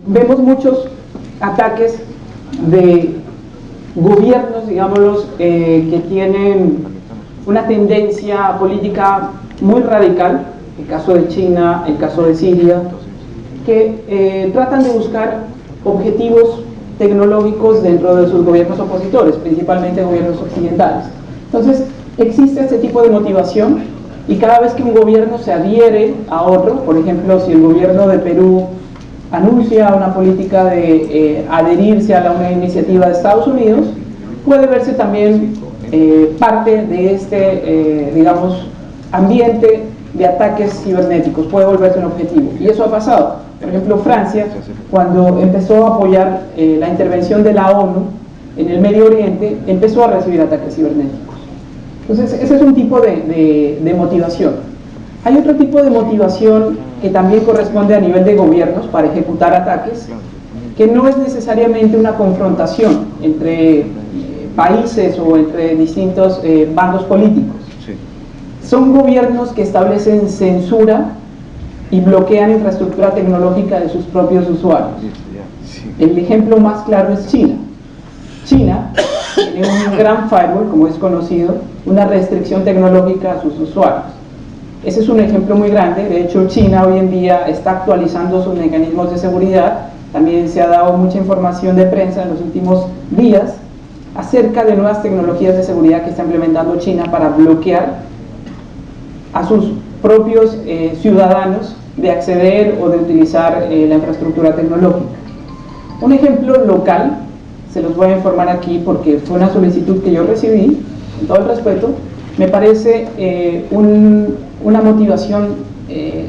vemos muchos ataques de gobiernos, digámoslos, que tienen una tendencia política muy radical, el caso de China, el caso de Siria, que tratan de buscar objetivos tecnológicos dentro de sus gobiernos opositores, principalmente gobiernos occidentales. Entonces, existe este tipo de motivación, y cada vez que un gobierno se adhiere a otro, por ejemplo, si el gobierno de Perú anuncia una política de adherirse a una iniciativa de Estados Unidos, puede verse también parte de este, digamos, ambiente de ataques cibernéticos, puede volverse un objetivo, y eso ha pasado. Por ejemplo, Francia, cuando empezó a apoyar la intervención de la ONU en el Medio Oriente, empezó a recibir ataques cibernéticos. Entonces, ese es un tipo de motivación. Hay otro tipo de motivación que también corresponde a nivel de gobiernos para ejecutar ataques, que no es necesariamente una confrontación entre países o entre distintos bandos políticos. Son gobiernos que establecen censura y bloquean infraestructura tecnológica de sus propios usuarios. El ejemplo más claro es China. China tiene un gran firewall, como es conocido, una restricción tecnológica a sus usuarios. Ese es un ejemplo muy grande. De hecho, China hoy en día está actualizando sus mecanismos de seguridad. También se ha dado mucha información de prensa en los últimos días acerca de nuevas tecnologías de seguridad que está implementando China para bloquear a sus propios ciudadanos de acceder o de utilizar la infraestructura tecnológica. Un ejemplo local, se los voy a informar aquí porque fue una solicitud que yo recibí, con todo el respeto. Me parece una motivación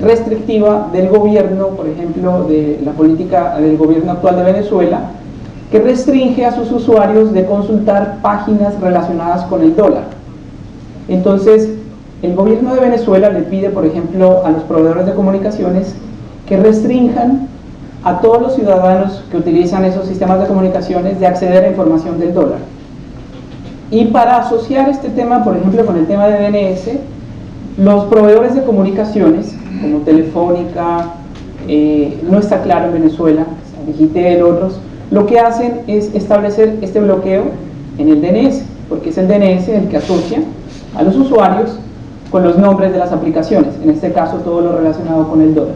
restrictiva del gobierno, por ejemplo, de la política del gobierno actual de Venezuela, que restringe a sus usuarios de consultar páginas relacionadas con el dólar. Entonces, el gobierno de Venezuela le pide, por ejemplo, a los proveedores de comunicaciones que restrinjan a todos los ciudadanos que utilizan esos sistemas de comunicaciones de acceder a información del dólar. Y para asociar este tema, por ejemplo, con el tema de DNS, los proveedores de comunicaciones, como Telefónica, no está claro en Venezuela, Digitel, otros, lo que hacen es establecer este bloqueo en el DNS, porque es el DNS el que asocia a los usuarios con los nombres de las aplicaciones, en este caso todo lo relacionado con el dólar.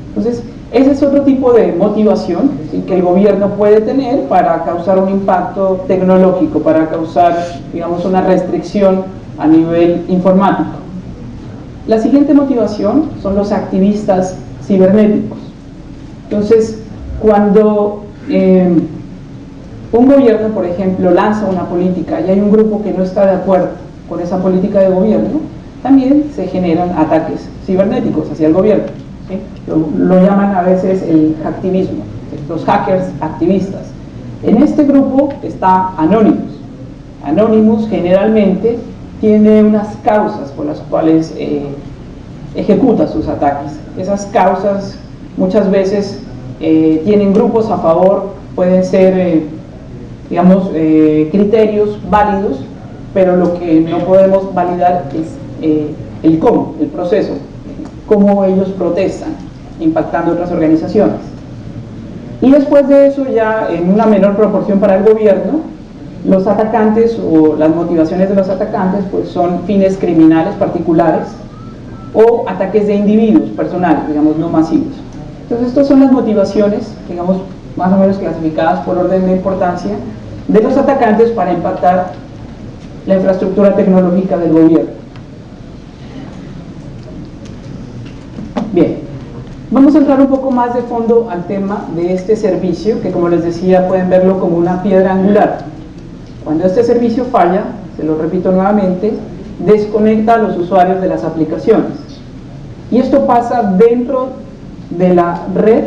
Entonces, ese es otro tipo de motivación, ¿sí?, que el gobierno puede tener para causar un impacto tecnológico, para causar, digamos, una restricción a nivel informático. La siguiente motivación son los activistas cibernéticos. Entonces, cuando un gobierno, por ejemplo, lanza una política y hay un grupo que no está de acuerdo con esa política de gobierno, también se generan ataques cibernéticos hacia el gobierno, ¿sí? Lo llaman a veces el hacktivismo, ¿sí?, los hackers activistas. En este grupo está Anonymous. Anonymous generalmente tiene unas causas por las cuales ejecuta sus ataques. Esas causas muchas veces tienen grupos a favor, pueden ser, digamos, criterios válidos, pero lo que no podemos validar es el cómo, el proceso, cómo ellos protestan, impactando otras organizaciones. Y después de eso, ya en una menor proporción para el gobierno, los atacantes o las motivaciones de los atacantes pues son fines criminales particulares o ataques de individuos personales, digamos, no masivos. Entonces, estas son las motivaciones, digamos, más o menos clasificadas por orden de importancia de los atacantes para impactar la infraestructura tecnológica del gobierno. Bien, vamos a entrar un poco más de fondo al tema de este servicio, que, como les decía, pueden verlo como una piedra angular. Cuando este servicio falla, se lo repito nuevamente, desconecta a los usuarios de las aplicaciones. Y esto pasa dentro de la red,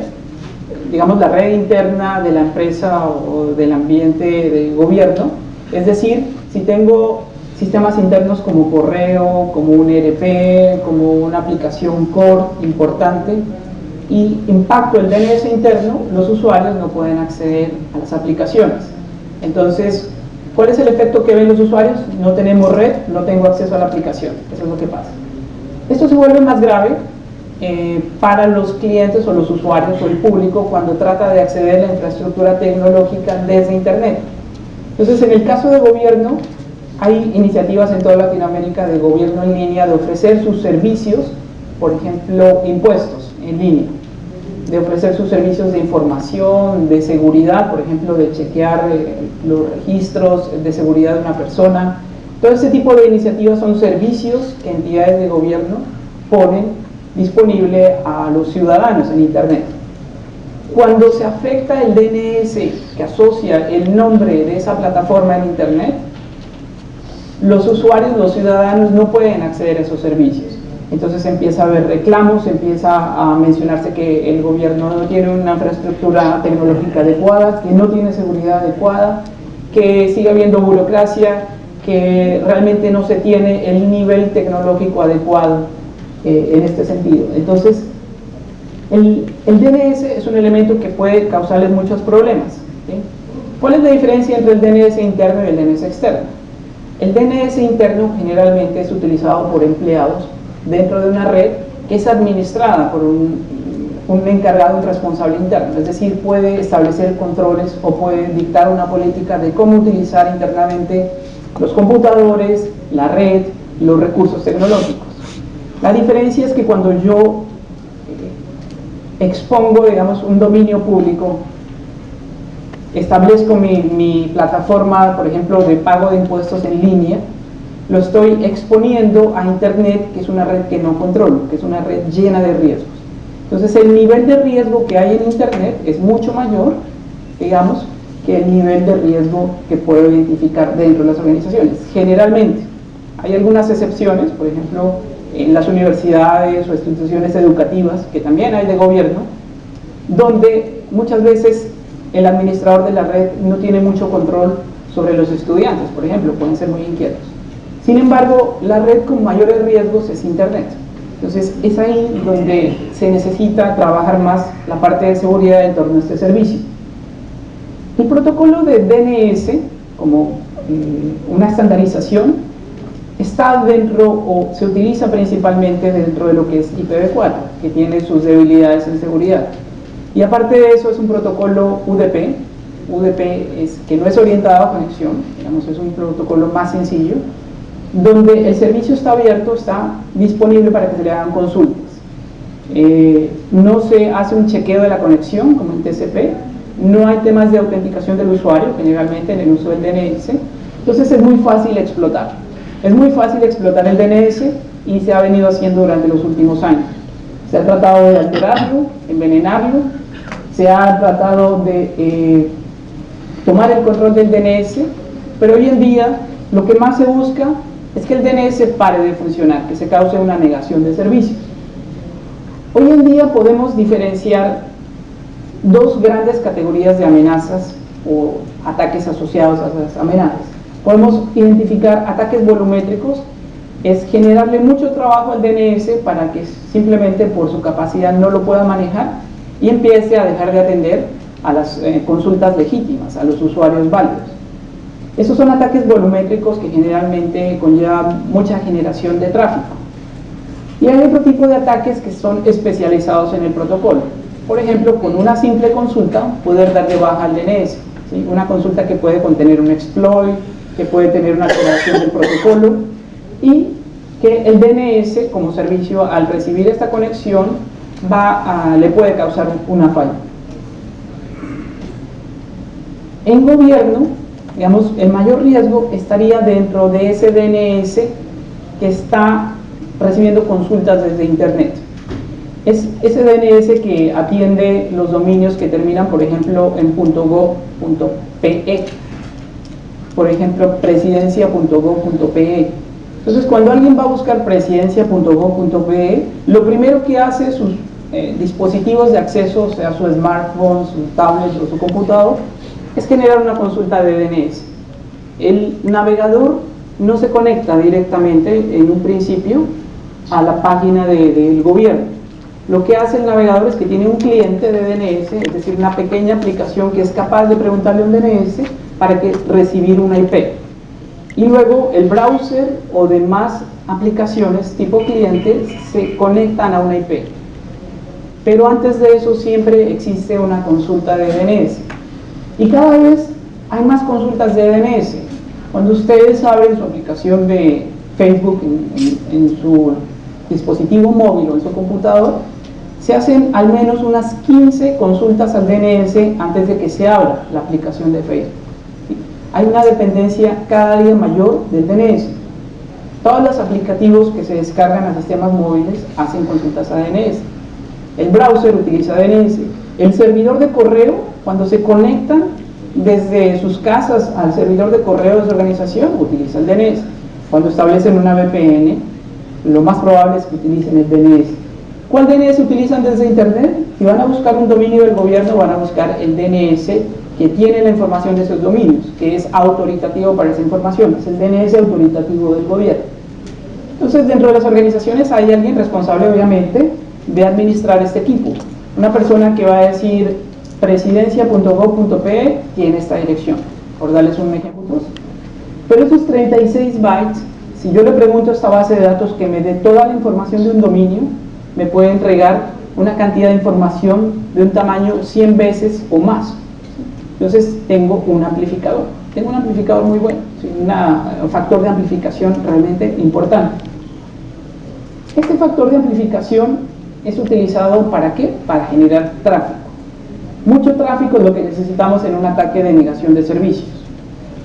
digamos la red interna de la empresa o del ambiente de gobierno. Es decir, si tengo sistemas internos como correo, como un ERP, como una aplicación core importante, y impacto el DNS interno, los usuarios no pueden acceder a las aplicaciones. Entonces, ¿cuál es el efecto que ven los usuarios? No tenemos red, no tengo acceso a la aplicación. Eso es lo que pasa. Esto se vuelve más grave para los clientes o los usuarios o el público cuando trata de acceder a la infraestructura tecnológica desde Internet. Entonces, en el caso de gobierno, hay iniciativas en toda Latinoamérica de gobierno en línea de ofrecer sus servicios, por ejemplo, impuestos en línea, de ofrecer sus servicios de información, de seguridad, por ejemplo, de chequear los registros de seguridad de una persona. Todo ese tipo de iniciativas son servicios que entidades de gobierno ponen disponible a los ciudadanos en Internet. Cuando se afecta el DNS que asocia el nombre de esa plataforma en Internet, los usuarios, los ciudadanos no pueden acceder a esos servicios. Entonces empieza a haber reclamos, empieza a mencionarse que el gobierno no tiene una infraestructura tecnológica adecuada, que no tiene seguridad adecuada, que sigue habiendo burocracia, que realmente no se tiene el nivel tecnológico adecuado en este sentido. Entonces, el DNS es un elemento que puede causarles muchos problemas, ¿sí? ¿Cuál es la diferencia entre el DNS interno y el DNS externo? El DNS interno generalmente es utilizado por empleados dentro de una red que es administrada por un encargado, un responsable interno, es decir, puede establecer controles o puede dictar una política de cómo utilizar internamente los computadores, la red, los recursos tecnológicos. La diferencia es que cuando yo expongo, digamos, un dominio público, establezco mi plataforma, por ejemplo, de pago de impuestos en línea, lo estoy exponiendo a Internet, que es una red que no controlo, que es una red llena de riesgos. Entonces, el nivel de riesgo que hay en Internet es mucho mayor, digamos, que el nivel de riesgo que puedo identificar dentro de las organizaciones. Generalmente, hay algunas excepciones, por ejemplo, en las universidades o instituciones educativas, que también hay de gobierno, donde muchas veces el administrador de la red no tiene mucho control sobre los estudiantes, por ejemplo, pueden ser muy inquietos. Sin embargo, la red con mayores riesgos es Internet. Entonces, es ahí donde se necesita trabajar más la parte de seguridad en torno a este servicio. El protocolo de DNS, como una estandarización, está dentro o se utiliza principalmente dentro de lo que es IPv4, que tiene sus debilidades en seguridad. Y aparte de eso es un protocolo UDP. UDP es que no es orientado a conexión, digamos, es un protocolo más sencillo, donde el servicio está abierto, está disponible para que se le hagan consultas. No se hace un chequeo de la conexión como en TCP, no hay temas de autenticación del usuario, generalmente en el uso del DNS, entonces es muy fácil explotar. Es muy fácil explotar el DNS y se ha venido haciendo durante los últimos años. Se ha tratado de alterarlo, envenenarlo, se ha tratado de tomar el control del DNS, pero hoy en día lo que más se busca es que el DNS pare de funcionar, que se cause una negación de servicios. Hoy en día podemos diferenciar dos grandes categorías de amenazas o ataques asociados a esas amenazas. Podemos identificar ataques volumétricos, es generarle mucho trabajo al DNS para que simplemente por su capacidad no lo pueda manejar y empiece a dejar de atender a las consultas legítimas, a los usuarios válidos. Esos son ataques volumétricos que generalmente conllevan mucha generación de tráfico. Y hay otro tipo de ataques que son especializados en el protocolo. Por ejemplo, con una simple consulta poder dar de baja al DNS, ¿sí? Una consulta que puede contener un exploit, que puede tener una alteración del protocolo y que el DNS como servicio al recibir esta conexión le puede causar una falla. En gobierno, digamos, el mayor riesgo estaría dentro de ese DNS que está recibiendo consultas desde Internet. Es ese DNS que atiende los dominios que terminan, por ejemplo, en .go.pe, por ejemplo, presidencia.go.pe. Entonces, cuando alguien va a buscar presidencia.go.pe, lo primero que hace sus dispositivos de acceso, sea su smartphone, su tablet o su computador, es generar una consulta de DNS. El navegador no se conecta directamente en un principio a la página del gobierno. Lo que hace el navegador es que tiene un cliente de DNS, es decir, una pequeña aplicación que es capaz de preguntarle a un DNS para recibir una IP. Y luego el browser o demás aplicaciones tipo cliente se conectan a una IP. pero antes de eso siempre existe una consulta de DNS. Y cada vez hay más consultas de DNS. Cuando ustedes abren su aplicación de Facebook en su dispositivo móvil o en su computador, se hacen al menos unas 15 consultas al DNS antes de que se abra la aplicación de Facebook. Hay una dependencia cada día mayor del DNS. Todos los aplicativos que se descargan a sistemas móviles hacen consultas a DNS. El browser utiliza DNS. El servidor de correo, cuando se conectan desde sus casas al servidor de correo de su organización, utiliza el DNS. Cuando establecen una VPN, lo más probable es que utilicen el DNS. ¿Cuál DNS utilizan desde Internet? Si van a buscar un dominio del gobierno, van a buscar el DNS que tiene la información de esos dominios, que es autoritativo para esa información, es el DNS autoritativo del gobierno. Entonces, dentro de las organizaciones hay alguien responsable, obviamente, de administrar este equipo. Una persona que va a decir presidencia.gov.pe tiene esta dirección, por darles un ejemplo. Pero esos 36 bytes, si yo le pregunto a esta base de datos que me dé toda la información de un dominio, me puede entregar una cantidad de información de un tamaño 100 veces o más. Entonces tengo un amplificador muy bueno, un factor de amplificación realmente importante. Este factor de amplificación es utilizado ¿para qué? Para generar tráfico. Mucho tráfico es lo que necesitamos en un ataque de negación de servicios.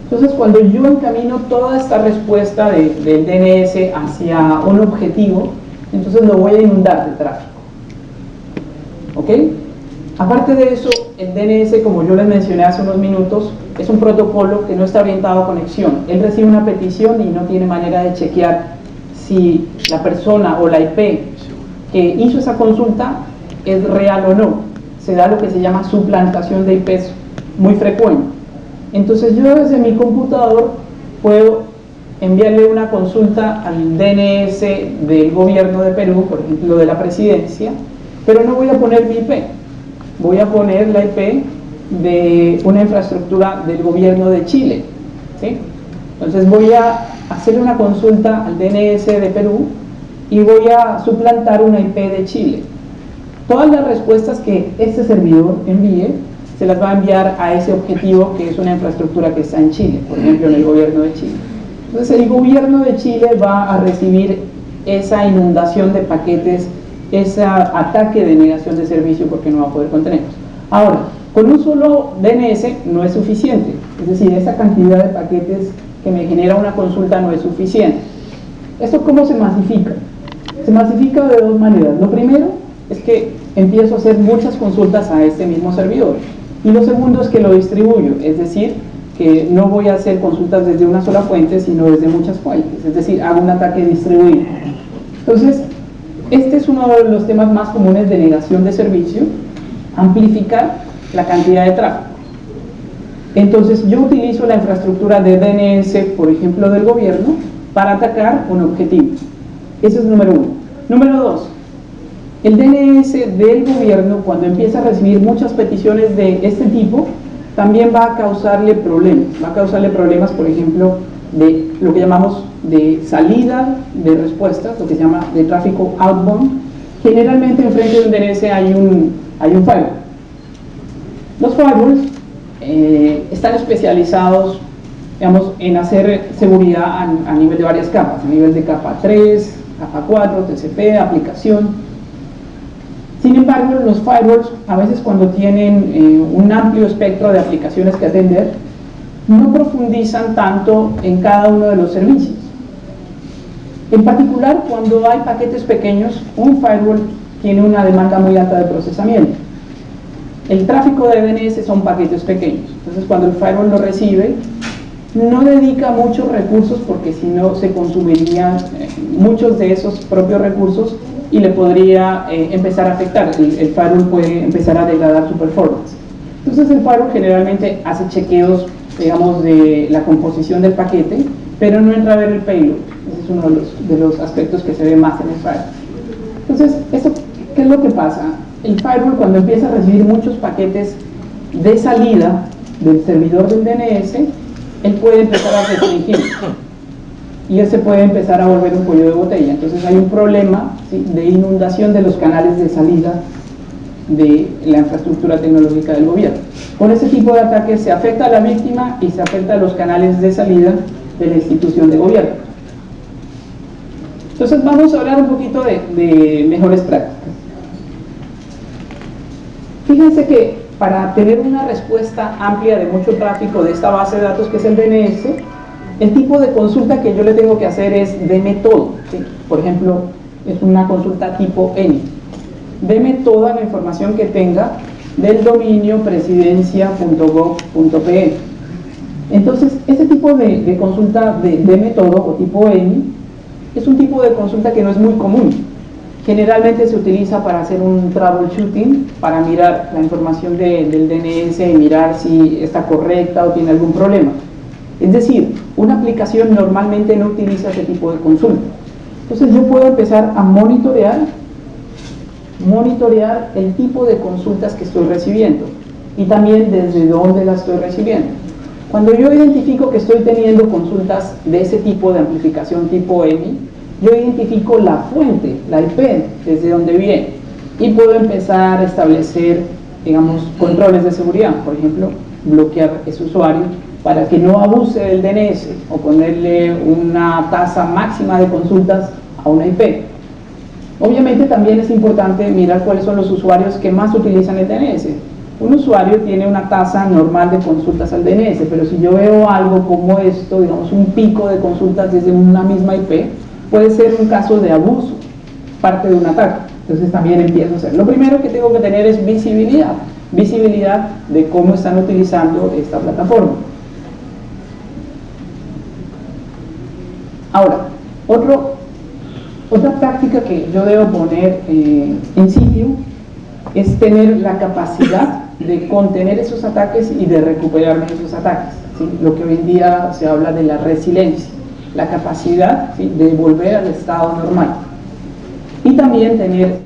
Entonces, cuando yo encamino toda esta respuesta del DNS hacia un objetivo, entonces lo voy a inundar de tráfico. ¿Ok? Aparte de eso, el DNS, como yo les mencioné hace unos minutos, es un protocolo que no está orientado a conexión. Él recibe una petición y no tiene manera de chequear si la persona o la IP que hizo esa consulta es real o no. Se da lo que se llama suplantación de IPs muy frecuente. Entonces yo desde mi computador puedo enviarle una consulta al DNS del gobierno de Perú, por ejemplo de la presidencia, pero no voy a poner mi IP, voy a poner la IP de una infraestructura del gobierno de Chile, ¿sí? Entonces voy a hacer una consulta al DNS de Perú y voy a suplantar una IP de Chile. Todas las respuestas que este servidor envíe se las va a enviar a ese objetivo que es una infraestructura que está en Chile, por ejemplo en el gobierno de Chile. Entonces el gobierno de Chile va a recibir esa inundación de paquetes, ese ataque de negación de servicio porque no va a poder contenerlos. Ahora, con un solo DNS no es suficiente, es decir, esa cantidad de paquetes que me genera una consulta no es suficiente. ¿Esto cómo se masifica? Se masifica de dos maneras. Lo primero es que empiezo a hacer muchas consultas a este mismo servidor. Y lo segundo es que lo distribuyo, es decir, que no voy a hacer consultas desde una sola fuente, sino desde muchas fuentes, es decir, hago un ataque distribuido. Entonces, este es uno de los temas más comunes de negación de servicio, amplificar la cantidad de tráfico. Entonces, yo utilizo la infraestructura de DNS, por ejemplo, del gobierno, para atacar un objetivo. Ese es número uno. Número dos, el DNS del gobierno, cuando empieza a recibir muchas peticiones de este tipo, también va a causarle problemas. Va a causarle problemas, por ejemplo, de lo que llamamos de salida de respuestas, lo que se llama de tráfico outbound. Generalmente enfrente de un DNS hay un firewall. Los firewalls están especializados, digamos, en hacer seguridad a nivel de varias capas, a nivel de capa 3, capa 4, TCP, aplicación. Sin embargo, los firewalls, a veces cuando tienen un amplio espectro de aplicaciones que atender, no profundizan tanto en cada uno de los servicios. En particular, cuando hay paquetes pequeños, un firewall tiene una demanda muy alta de procesamiento. El tráfico de DNS son paquetes pequeños, entonces cuando el firewall lo recibe, no dedica muchos recursos porque si no se consumirían muchos de esos propios recursos y le podría empezar a afectar. El firewall puede empezar a degradar su performance. Entonces el firewall generalmente hace chequeos, digamos, de la composición del paquete, pero no entra a ver el payload. Ese es uno de los aspectos que se ve más en el firewall. Entonces, ¿qué es lo que pasa? El firewall, cuando empieza a recibir muchos paquetes de salida del servidor del DNS, él puede empezar a restringir y él se puede empezar a volver un cuello de botella. Entonces hay un problema, ¿sí?, de inundación de los canales de salida de la infraestructura tecnológica del gobierno. Con ese tipo de ataques se afecta a la víctima y se afecta a los canales de salida de la institución de gobierno. Entonces vamos a hablar un poquito de mejores prácticas. Fíjense que para tener una respuesta amplia de mucho tráfico de esta base de datos que es el DNS, el tipo de consulta que yo le tengo que hacer es deme todo, ¿sí? Por ejemplo, es una consulta tipo ENI. Deme toda la información que tenga del dominio presidencia.gov.pe. Entonces, ese tipo de consulta de deme todo o tipo ENI es un tipo de consulta que no es muy común. Generalmente se utiliza para hacer un troubleshooting, para mirar la información del DNS y mirar si está correcta o tiene algún problema. Es decir, una aplicación normalmente no utiliza ese tipo de consulta. Entonces yo puedo empezar a monitorear el tipo de consultas que estoy recibiendo y también desde dónde las estoy recibiendo. Cuando yo identifico que estoy teniendo consultas de ese tipo de amplificación tipo ENI, yo identifico la fuente, la IP, desde donde viene, y puedo empezar a establecer, digamos, controles de seguridad. Por ejemplo, bloquear ese usuario para que no abuse del DNS o ponerle una tasa máxima de consultas a una IP. Obviamente también es importante mirar cuáles son los usuarios que más utilizan el DNS. Un usuario tiene una tasa normal de consultas al DNS, pero si yo veo algo como esto, digamos un pico de consultas desde una misma IP, puede ser un caso de abuso, parte de un ataque. Entonces también empiezo a hacer. Lo primero que tengo que tener es visibilidad de cómo están utilizando esta plataforma. Ahora, otra práctica que yo debo poner en sitio es tener la capacidad de contener esos ataques y de recuperarme de esos ataques, ¿sí? Lo que hoy en día se habla de la resiliencia, la capacidad, ¿sí?, de volver al estado normal. Y también tener